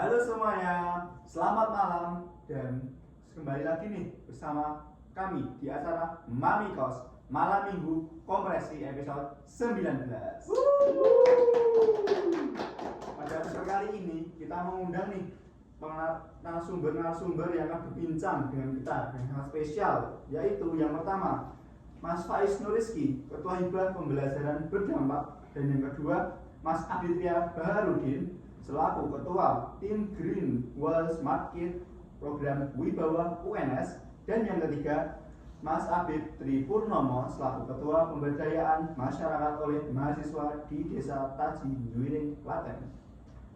Halo semuanya, selamat malam dan kembali lagi nih bersama kami di acara Mami Kos Malam Minggu Kompresi episode 19. Pada episode kali ini kita mengundang nih narasumber yang akan berbincang dengan kita yang sangat spesial, yaitu yang pertama Mas Faiz Nuriski, Ketua Hibah Pembelajaran Berdampak, dan yang kedua Mas Aditya Baharudin selaku Ketua Tim Green Wall Smart Kid Program Wibawa UNS, dan yang ketiga Mas Abib Tripurnomo selaku Ketua Pemberdayaan Masyarakat oleh Mahasiswa di Desa Taji Nduwiring, Klaten.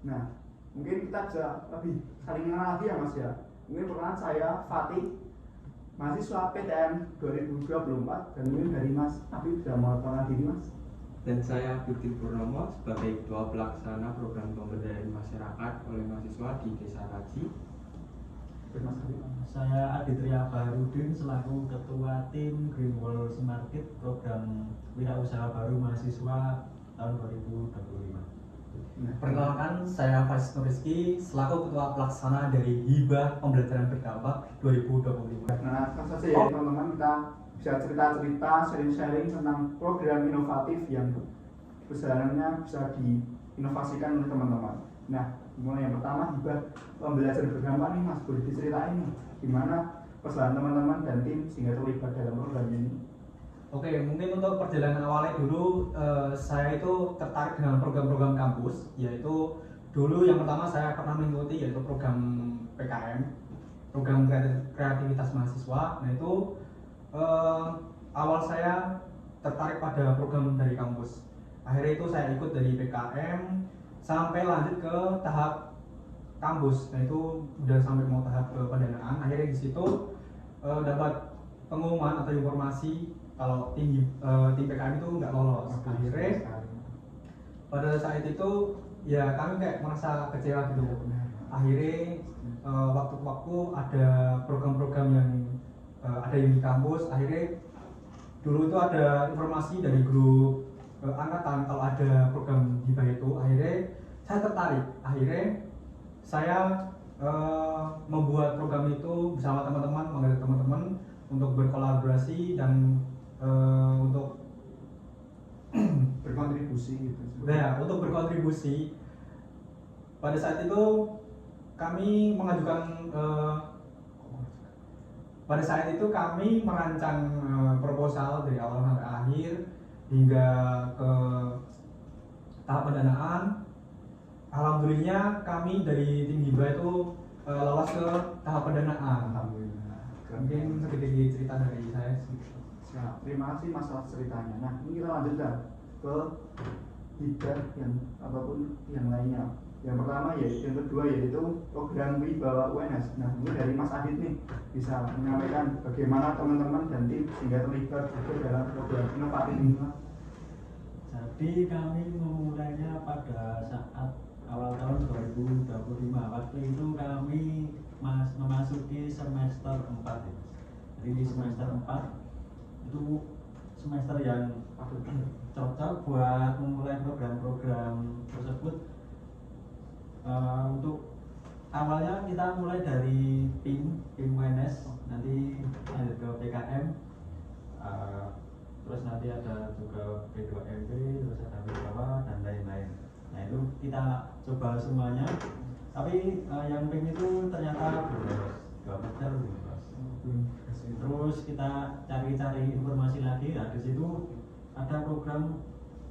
Nah, mungkin kita bisa lebih saling mengenal lagi ya Mas ya. Mungkin perkenalan saya Fatih, mahasiswa PTN 2024, dan mungkin dari Mas Abib sudah mau kenal diri Mas. Dan saya Abib Purnomo sebagai Ketua Pelaksana Program Pemberdayaan Masyarakat oleh Mahasiswa di Desa Taji. Saya Aditya Baharudin selaku Ketua Tim Green Wall Smart Kid Program Wirausaha Baru Mahasiswa tahun 2025. Perkenalkan, saya Faiz Nuriski selaku Ketua Pelaksana dari Hibah Pembelajaran Berdampak 2025. Nah, langsung saja ya teman-teman, kita bisa cerita-cerita, sharing-sharing tentang program inovatif yang besarannya bisa diinovasikan oleh teman-teman. Nah, mulai yang pertama Hibah Pembelajaran Berdampak nih Mas, boleh diceritain nih gimana perjalanan teman-teman dan tim sehingga terlibat dalam program ini? Oke, mungkin untuk perjalanan awalnya dulu saya itu tertarik dengan program-program kampus, yaitu dulu yang pertama saya pernah mengikuti yaitu program PKM, program kreativitas mahasiswa. Nah itu awal saya tertarik pada program dari kampus. Akhirnya itu saya ikut dari PKM sampai lanjut ke tahap kampus. Nah itu udah sampai mau tahap ke pendanaan. Akhirnya di situ dapat pengumuman atau informasi kalau tim PKM itu nggak lolos. Akhirnya pada saat itu ya kami kayak merasa kecewa gitu. Akhirnya waktu-waktu ada program-program yang ada yang di kampus. Akhirnya dulu itu ada informasi dari grup angkatan kalau ada program hibah itu. Akhirnya saya tertarik. Akhirnya saya membuat program itu bersama teman-teman, mengajak teman-teman untuk berkolaborasi dan untuk Berkontribusi gitu. Nah, untuk berkontribusi. Pada saat itu kami mengajukan pada saat itu kami merancang proposal dari awal sampai akhir hingga ke tahap pendanaan. Alhamdulillah kami dari tim hibah itu lolos ke tahap pendanaan. Alhamdulillah. Mungkin sedikit cerita dari saya. Siap. Terima kasih Mas atas ceritanya. Nah, ini kita lanjut ke hibah yang apapun yang lainnya. Yang pertama yang kedua yaitu program Wibawa UNS. Nah, ini dari Mas Adit nih bisa menyampaikan bagaimana teman-teman dan tim sehingga terlibat dalam program inovatif ini. Jadi kami memulainya pada saat awal tahun 2025. Waktu itu kami memasuki semester 4 ya. Jadi di semester 4 itu semester yang cocok buat memulai program-program tersebut. Untuk awalnya kita mulai dari tim UNS, nanti lanjut ke PKM, terus nanti ada juga P2MP, terus ada Wibawa dan lain-lain. Nah itu kita coba semuanya, tapi yang PIM itu ternyata bolos, 2 meter bolos. Terus kita cari-cari informasi lagi. Nah di situ ada program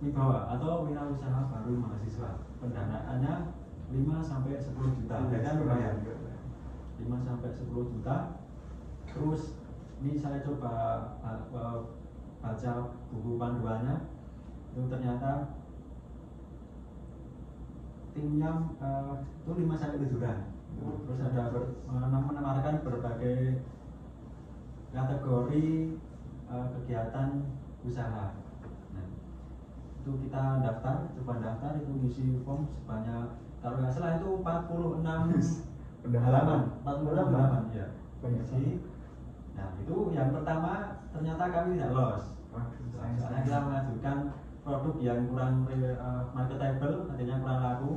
Wibawa atau Wirausaha Baru Mahasiswa. Pendanaannya 5-10 juta, kan lumayan. 5-10 juta. Terus ini saya coba baca buku panduannya, itu ternyata timnya itu 5-7 juta. Terus ada menawarkan berbagai kategori kegiatan usaha. Nah, itu kita coba daftar, itu ngisi form sebanyak, kalau nggak salah itu 46 halaman, 46 halaman ya. Isi. Nah itu yang pertama ternyata kami tidak lolos. Soalnya kita mengajukan produk yang kurang marketable, artinya kurang laku.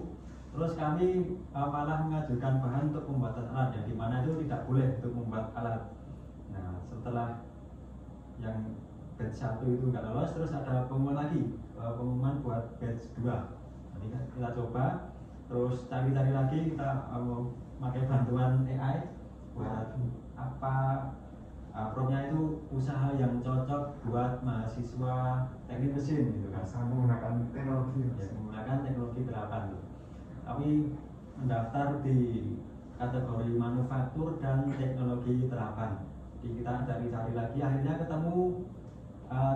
Terus kami malah mengajukan bahan untuk pembuatan alat, yang dimana itu tidak boleh untuk membuat alat. Nah, setelah yang batch 1 itu nggak lolos, terus ada pengumuman lagi, pengumuman buat batch 2. Nanti kita coba, terus cari-cari lagi, kita pakai bantuan AI buat apa, promnya itu usaha yang cocok buat mahasiswa teknik mesin gitu kan. Saya menggunakan teknologi. Ya, menggunakan teknologi terapan. Kami mendaftar di kategori manufaktur dan teknologi terapan. Jadi kita cari-cari lagi, akhirnya ketemu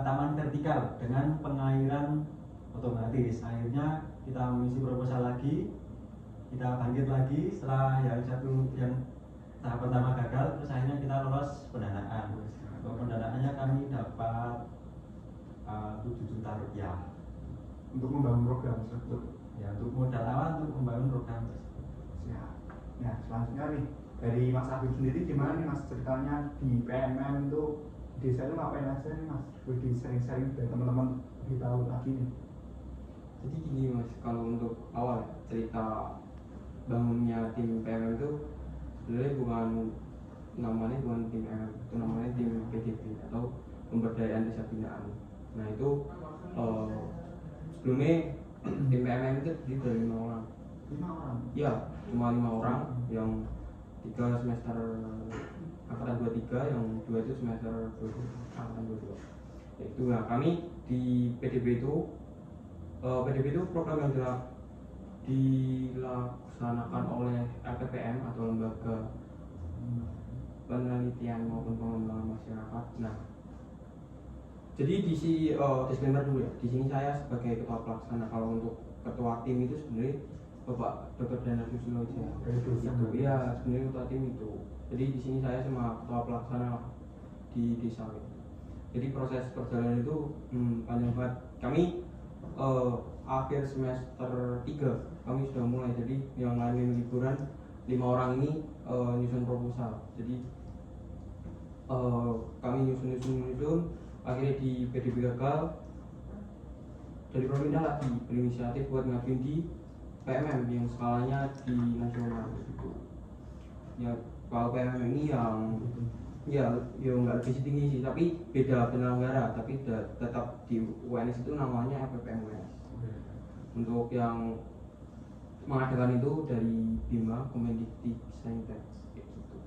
taman vertikal dengan pengairan otomatis. Akhirnya kita mengisi proposal lagi, kita bangkit lagi setelah yang tahap pertama gagal, terus akhirnya kita lolos pendanaan. Untuk pendanaannya kami dapat 7 juta rupiah Untuk membangun program tersebut. ya, untuk modal awal untuk membangun program tersebut. Siap. Nah, selanjutnya nih dari Mas Habib sendiri gimana nih Mas ceritanya di PMM itu desa itu ngapain aja nih Mas? Lebih sering-sering dari teman-teman lebih tahu lagi nih. Jadi gini Mas, kalau untuk awal cerita bangunnya tim PMM itu sebenarnya namanya bukan tim PMM, itu namanya tim PDB atau pemberdayaan desa binaan. Nah itu sebelumnya tim PMM itu terdiri dari 5 orang. 5 orang? Iya, cuma 5 orang, yang 3 semester angkatan 23, yang 2 itu semester 20, angkatan 22. Itu nah kami di PDB itu program yang dilaksanakan oleh LPPM atau Lembaga Penelitian maupun Pengembangan Masyarakat. Nah, jadi disclaimer dulu ya. Di sini saya sebagai ketua pelaksana. Kalau untuk ketua tim itu sebenarnya Bapak Dr. Dana Susiloja. Itu iya sebenarnya ketua tim itu. Jadi di sini saya cuma ketua pelaksana di desa. Jadi proses perjalanan itu panjang banget. Kami akhir semester 3 kami sudah mulai. Jadi yang lain liburan 5 orang ini nyusun proposal. Jadi kami nyusun akhirnya di PDB gagal, dari pemerintah lagi berinisiatif buat ngajuin di PMM yang skalanya di nasional gitu. Ya kalau PMM ini yang nggak lebih tinggi sih, tapi beda penyelenggara, tapi tetap di UNS itu namanya FPPM UNS. Untuk yang mengadakan itu dari Bima Kemendikti Saintek gitu.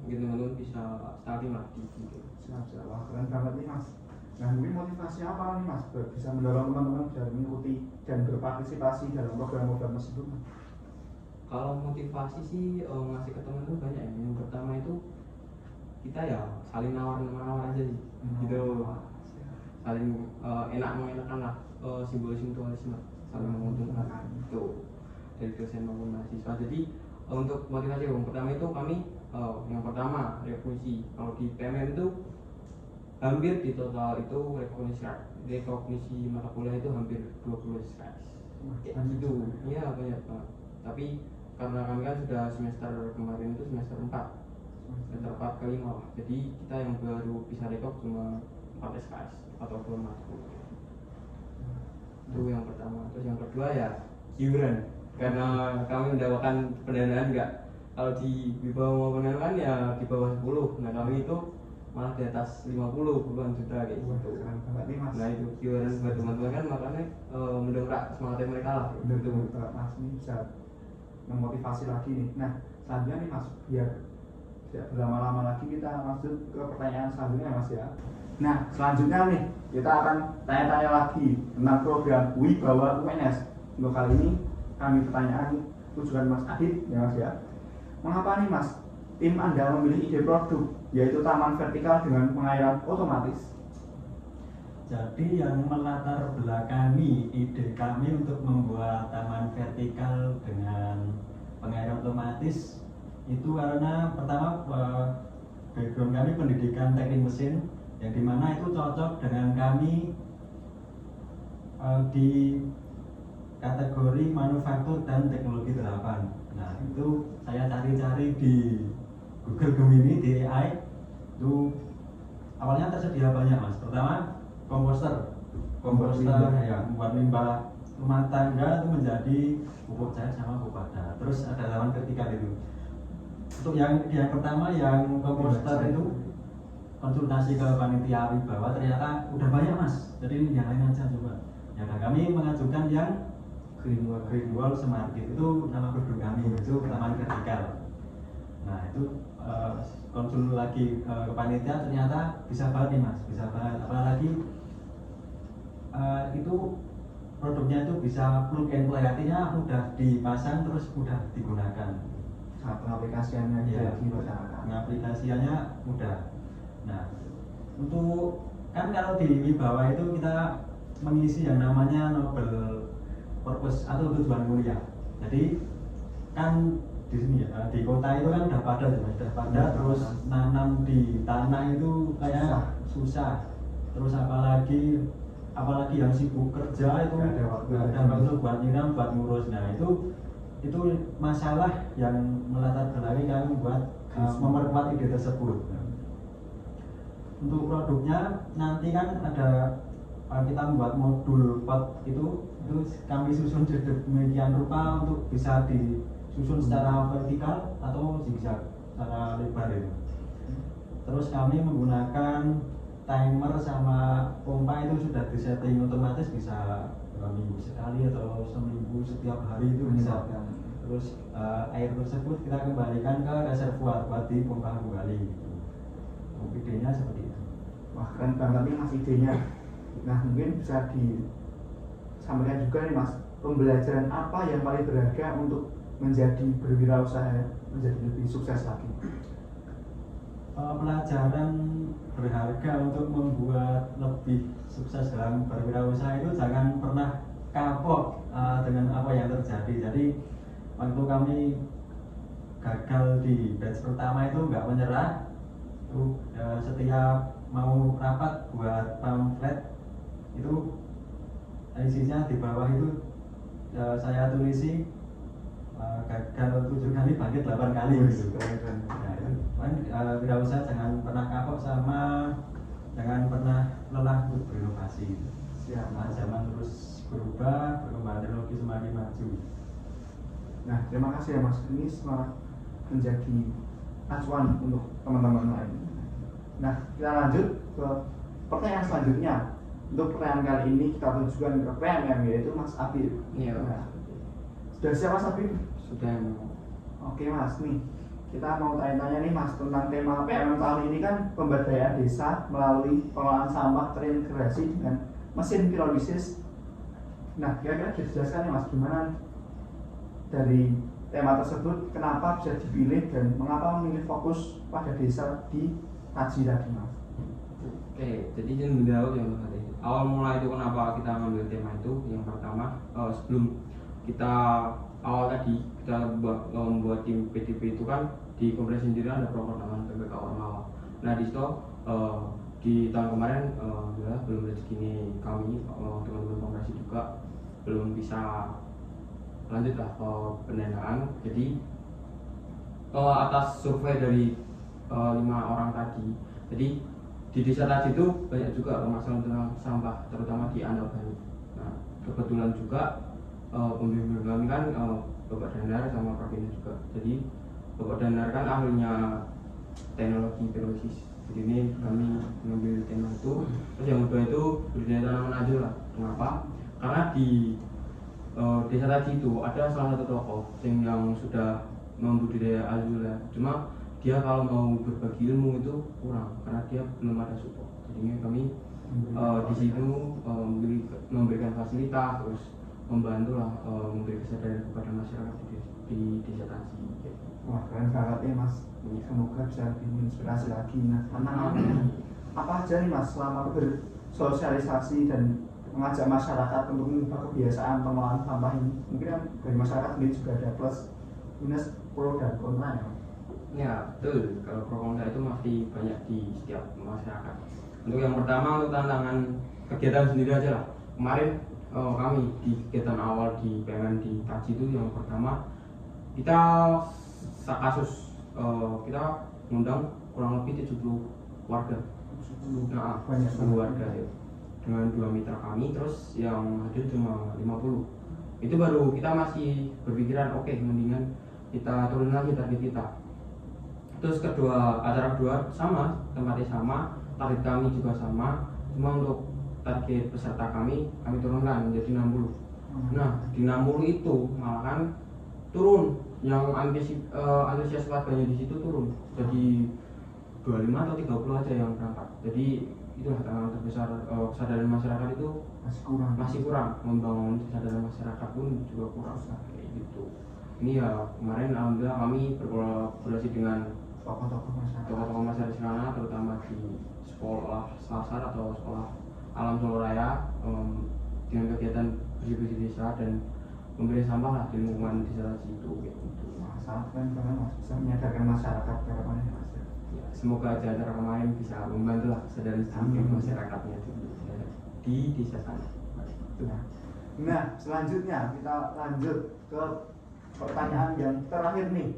Mungkin teman-teman bisa starting lah di gitu. Siap. Wah, keren banget nih Mas. Nah, mungkin motivasi apa nih Mas bisa mendorong teman-teman biar mengikuti dan berpartisipasi dalam program-program tersebut? Kalau motivasi sih ngasih ke teman-teman banyak ya. Yang pertama itu kita ya saling nawar aja sih. Gitu. Saling enak-enakan lah, simbolis mutualisme, saling menguntungkan itu dari dosen maupun mahasiswa. Jadi untuk motivasi yang pertama itu kami yang pertama revolusi. Kalau di PMM itu hampir di total itu rekognisi mata kuliah itu hampir 20 SKS. Itu iya banyak banget. Tapi karena kami kan sudah semester kemarin itu semester 4 ke 5 lah. Jadi kita yang baru bisa rekog cuma 4 SKS atau 2 matkul. Itu yang pertama. Terus yang kedua ya iuran. Karena kami mendapatkan pendanaan enggak, kalau di bawah maupun kan ya di bawah 10. Nah kami itu malah di atas 50 puluhan juta kayak gitu. Nah itu iuran buat teman-teman kan, makanya mendongkrak semangatnya mereka lah. Betul, Mas ini bisa memotivasi lagi nih. Nah selanjutnya nih Mas, biar tidak berlama-lama lagi kita masuk ke pertanyaan selanjutnya Mas ya. Nah selanjutnya nih kita akan tanya-tanya lagi tentang program Wibawa UNS. Untuk kali ini kami pertanyaan tujuan Mas Adit ya Mas ya. Mengapa nih Mas tim Anda memilih ide produk yaitu taman vertikal dengan pengairan otomatis? Jadi yang melatar belakangi ide kami untuk membuat taman vertikal dengan pengairan otomatis itu karena pertama background kami pendidikan teknik mesin, yang dimana itu cocok dengan kami di kategori manufaktur dan teknologi terapan. Nah itu saya cari-cari di Google Gemini, di AI itu awalnya tersedia banyak Mas. Pertama komposter ya, membuat limbah rumah tangga itu menjadi pupuk cair sama pupuk padat. Terus ada lawan vertikal itu. Untuk yang pertama yang komposter itu konsultasi ke panitia wibawa ternyata udah banyak mas. Jadi yang lain aja coba. Ya nah, kami mengajukan yang green wall smart itu nama produk kami itu taman vertikal. Nah itu konsul lagi ke panitia ternyata bisa banget nih mas, bisa banget. Apalagi itu produknya itu bisa plug and play, artinya udah dipasang terus udah digunakan. Pengaplikasiannya Ya, di masyarakat. pengaplikasiannya mudah. Nah untuk kan kalau di Wibawa itu kita mengisi yang namanya Nobel Purpose atau tujuan mulia. Jadi kan di sini ya, di kota itu kan udah pada terus nanam di tanah itu kayak susah. Terus apalagi yang sibuk kerja itu nggak ada waktu buat nyiram, buat ngurus. Nah itu masalah yang melatar belakangi kami buat memperkuat ide tersebut. Untuk produknya nanti kan ada kita membuat modul pot itu kami susun sedemikian rupa untuk bisa disusun secara vertikal atau zigzag secara lebar itu. Terus kami menggunakan timer sama pompa itu sudah disetting otomatis, bisa 2 minggu sekali atau seminggu setiap hari itu bisa. Terus air tersebut kita kembalikan ke reservoir buat dipompa kembali. Idenya seperti itu. Wah keren banget nih mas idenya. Nah mungkin bisa disampaikan juga nih mas, pembelajaran apa yang paling berharga untuk menjadi berwirausaha, menjadi lebih sukses lagi? Pelajaran berharga untuk membuat lebih sukses dalam berwirausaha itu jangan pernah kapok dengan apa yang terjadi. Jadi waktu kami gagal di batch pertama itu nggak menyerah, setiap mau rapat buat pamflet itu isinya di bawah itu saya tulisi gagal 7 kali bangkit 8 kali gitu. Nah, itu wirausaha jangan pernah kapok sama jangan pernah lelah untuk berinovasi. Nah, zaman terus berubah, perkembangan teknologi semakin maju. Nah terima kasih ya mas, ini semangat menjadi acuan untuk teman-teman lain. Nah kita lanjut ke pertanyaan selanjutnya. Untuk pertanyaan kali ini kita tujukan ke PMM, yaitu Mas Abid. Iya. Nah, sudah siap Mas Abid? Sudah. Oke Mas, nih kita mau tanya-tanya nih Mas tentang tema PMM tahun ini kan pemberdayaan desa melalui pengelolaan sampah terintegrasi dengan mesin pirolisis. Nah kira-kira dijelaskan nih Mas gimana dari tema tersebut, kenapa bisa dipilih dan mengapa memilih fokus pada desa di Taji tadi Mas? Oke, jadi izin menjawab yang tadi. Awal mula itu kenapa kita ngambil tema itu? Yang pertama, sebelum kita awal tadi kita membuat tim PDP itu kan di kompresi sendiri ada program namanya PPK Ormawa. Nah di situ di tahun kemarin belum rezeki ini kami teman-teman kompresi juga belum bisa lanjut lah ke pendanaan. Jadi atas survei dari 5 orang tadi, jadi di desa Taji itu banyak juga permasalahan tentang sampah, terutama di anorganik. Nah, kebetulan juga pembimbing kami kan Bapak Danar sama Pak Bina juga. Jadi Bapak Danar kan ahlinya teknologi pirolisis. Jadi ini kami mengambil tema itu. Terus yang kedua itu budidaya tanaman aja lah. Kenapa? Karena di desa Taji itu ada salah satu tokoh yang sudah membudidaya azula. Cuma dia kalau mau berbagi ilmu itu kurang karena dia belum ada support. Jadi kami di situ memberikan fasilitas, terus membantu lah memberi kesadaran kepada masyarakat di desa Taji. Wah keren banget nih Mas. Semoga bisa lebih menginspirasi lagi. Nah tantangannya apa aja nih Mas selama bersosialisasi dan mengajak masyarakat untuk mengubah kebiasaan pengelolaan sampah ini? Mungkin kan dari masyarakat sendiri juga ada plus minus pro dan kontra ya. Ya betul, kalau pro kontra itu masih banyak di setiap masyarakat. Untuk yang pertama, untuk tantangan kegiatan sendiri aja lah. Kemarin kami di kegiatan awal di PMN di Taji itu yang pertama kita kasus kita mengundang kurang lebih 70 warga. Nah, Banyak 10 warga ya. dengan 2 mitra kami, terus yang hadir cuma 50. Itu baru kita masih berpikiran oke, mendingan kita turun lagi target kita. Terus acara kedua sama, tempatnya sama, target kami juga sama, cuma untuk target peserta kami turunkan menjadi 60. Nah di 60 itu malah kan turun, yang antusias warganya di situ turun jadi 25 atau 30 aja yang berangkat. Jadi itulah tantangan terbesar, kesadaran masyarakat itu masih kurang, membangun kesadaran masyarakat pun juga kurang kayak gitu. Ini ya kemarin alhamdulillah kami berkolaborasi dengan tokoh-tokoh masyarakat di sana, terutama di sekolah Selasar atau sekolah Alam Solo Raya, dengan kegiatan bersih-bersih desa dan memberi sampah lah di lingkungan desa situ kayak gitu. Sangat keren karena Mas bisa menyadarkan masyarakat ke depannya Mas. Ya, semoga aja acara kemarin bisa membantu lah kesadaran sedikit masyarakatnya di desa sana. Nah, selanjutnya kita lanjut ke pertanyaan yang terakhir nih.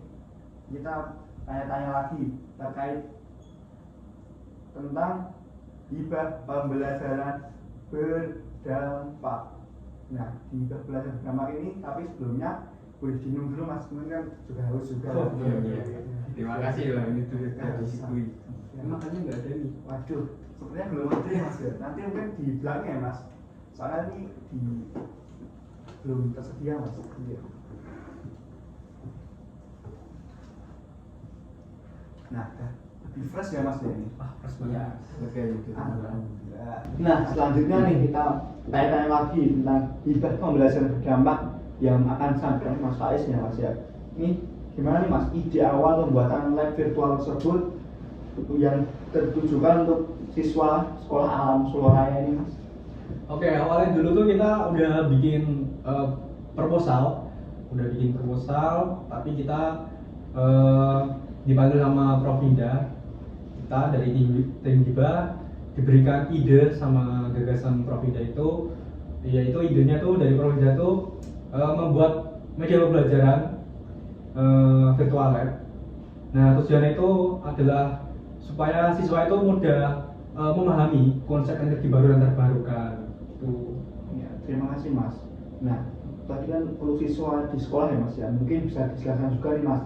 Kita tanya-tanya lagi terkait tentang hibah pembelajaran berdampak. Nah, di hibah pembelajaran berdampak ini, tapi sebelumnya boleh diminum dulu Mas, kemudian juga haus juga. Terima kasih lah, ini tuh disyukuri. Makanya nggak ada nih. Waduh, sepertinya belum ada ya Mas ya. Nanti mungkin di belakang ya Mas. Soalnya ini belum tersedia Mas. Iya. Nah, lebih fresh ya Mas ya ini. Fresh Ya, banget. oke gitu. Nah, selanjutnya nih kita tanya-tanya lagi tentang hibah pembelajaran berdampak yang akan disampaikan Mas Faiz ya Mas ya. Ini gimana nih Mas, ide awal pembuatan lab virtual tersebut yang tertujukan untuk siswa sekolah Alam Solo Raya ini Mas? Oke, awalnya dulu tuh kita udah bikin proposal, tapi kita dipanggil sama Prof. Indah. Kita dari tim Hiba diberikan ide sama gagasan Prof. Indah itu, yaitu idenya tuh dari Prof. Indah tuh membuat media pembelajaran virtual lab. Nah, tujuannya itu adalah supaya siswa itu mudah memahami konsep energi baru dan terbarukan. Ya, terima kasih Mas. Nah, tadi kan untuk siswa di sekolah ya Mas ya, mungkin bisa dijelaskan juga nih Mas,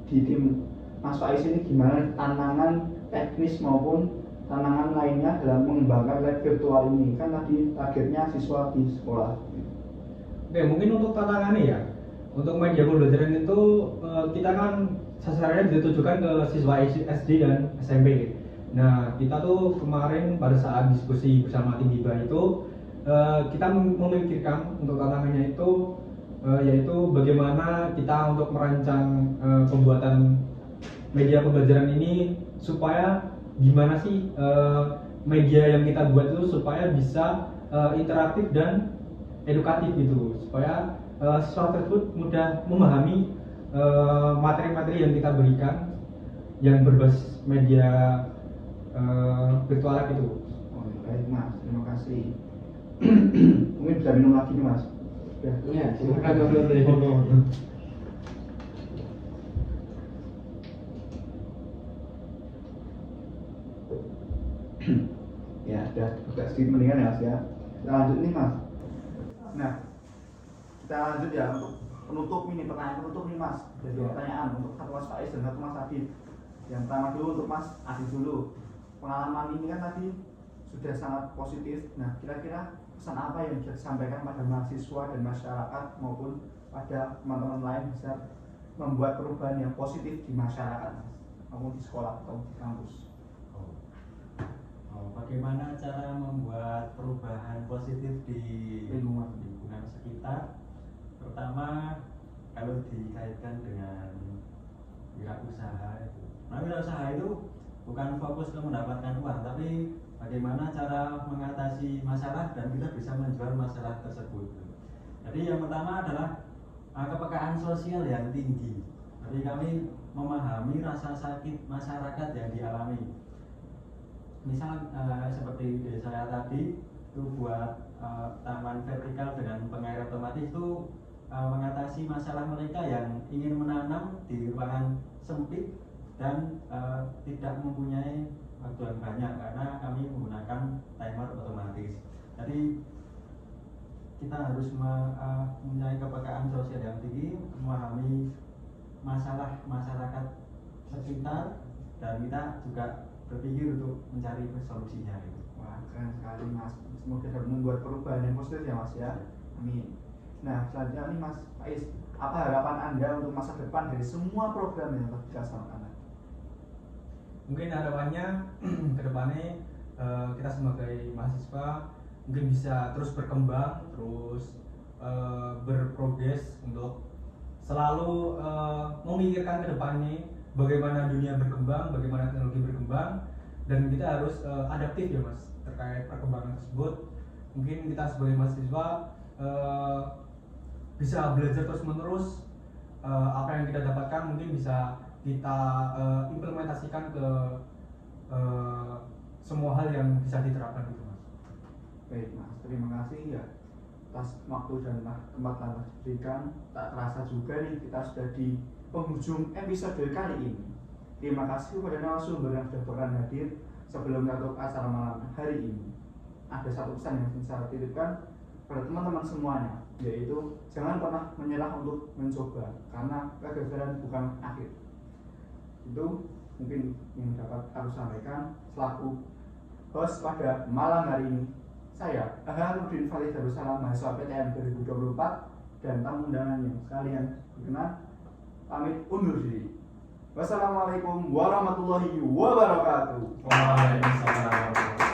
di tim Mas Faiz ini gimana tantangan teknis maupun tantangan lainnya dalam mengembangkan lab virtual ini, kan tadi targetnya siswa di sekolah. Oke, mungkin untuk tantangannya ya, untuk media pembelajaran itu kita kan sasarannya ditujukan ke siswa SD dan SMP. Nah, kita tuh kemarin pada saat diskusi bersama tim Hiba itu kita memikirkan untuk tantangannya itu yaitu bagaimana kita untuk merancang pembuatan media pembelajaran ini supaya gimana sih media yang kita buat itu supaya bisa interaktif dan edukatif gitu, supaya siswa tersebut mudah memahami materi-materi yang kita berikan yang berbasis media virtual lab itu. Oh, baik Mas, terima kasih. Mungkin bisa minum lagi nih Mas. Ya. Iya, silakan ngobrol deh. Ya, udah agak sedikit mendingan ya Mas ya. Kita lanjut nih Mas. Nah, kita lanjut ya untuk penutup ini, pertanyaan penutup nih Mas. Jadi pertanyaan untuk satu Mas Faiz dan satu Mas Adit. Yang pertama dulu untuk Mas Adit dulu. Pengalaman ini kan tadi sudah sangat positif. Nah, kira-kira pesan apa yang bisa disampaikan pada mahasiswa dan masyarakat maupun pada teman-teman lain bisa membuat perubahan yang positif di masyarakat maupun di sekolah atau di kampus? Bagaimana cara membuat perubahan positif di lingkungan sekitar? Pertama, kalau dikaitkan dengan wirausaha itu. Nah, wirausaha itu bukan fokus ke mendapatkan uang, tapi bagaimana cara mengatasi masalah dan kita bisa menjual masalah tersebut. Jadi yang pertama adalah kepekaan sosial yang tinggi. Jadi kami memahami rasa sakit masyarakat yang dialami. Misal seperti ide saya tadi itu buat taman vertikal dengan pengair otomatis itu mengatasi masalah mereka yang ingin menanam di ruangan sempit dan tidak mempunyai waktu yang banyak karena kami menggunakan timer otomatis. Jadi kita harus mempunyai kepekaan sosial yang tinggi, memahami masalah masyarakat sekitar, dan kita juga berpikir untuk mencari solusinya gitu. Wah, keren sekali Mas. Semoga dapat membuat perubahan yang positif ya Mas ya. Amin. Nah, selanjutnya nih Mas Faiz, apa harapan Anda untuk masa depan dari semua program yang telah dilaksanakan? Mungkin harapannya ke depannya kita sebagai mahasiswa mungkin bisa terus berkembang, terus berprogres untuk selalu memikirkan ke depannya bagaimana dunia berkembang, bagaimana teknologi berkembang, dan kita harus adaptif ya Mas terkait perkembangan tersebut. Mungkin kita sebagai mahasiswa bisa belajar terus menerus, apa yang kita dapatkan mungkin bisa kita implementasikan ke semua hal yang bisa diterapkan gitu Mas. Baik Mas, terima kasih ya atas waktu dan tempat yang diberikan. Tak terasa juga nih kita sudah di penghujung episode kali ini. Terima kasih kepada narasumber yang sudah berkenan hadir sebelum menutup acara malam hari ini. Ada satu pesan yang ingin saya titipkan pada teman-teman semuanya, yaitu jangan pernah menyerah untuk mencoba, karena kegagalan bukan akhir. Itu mungkin yang dapat aku sampaikan selaku host pada malam hari ini. Saya Nurdin Falih Darussalam, mahasiswa PTN 2024, dan tamu undangan yang sekalian berkenan pamit undur diri. Wassalamualaikum warahmatullahi wabarakatuh. Waalaikumsalam.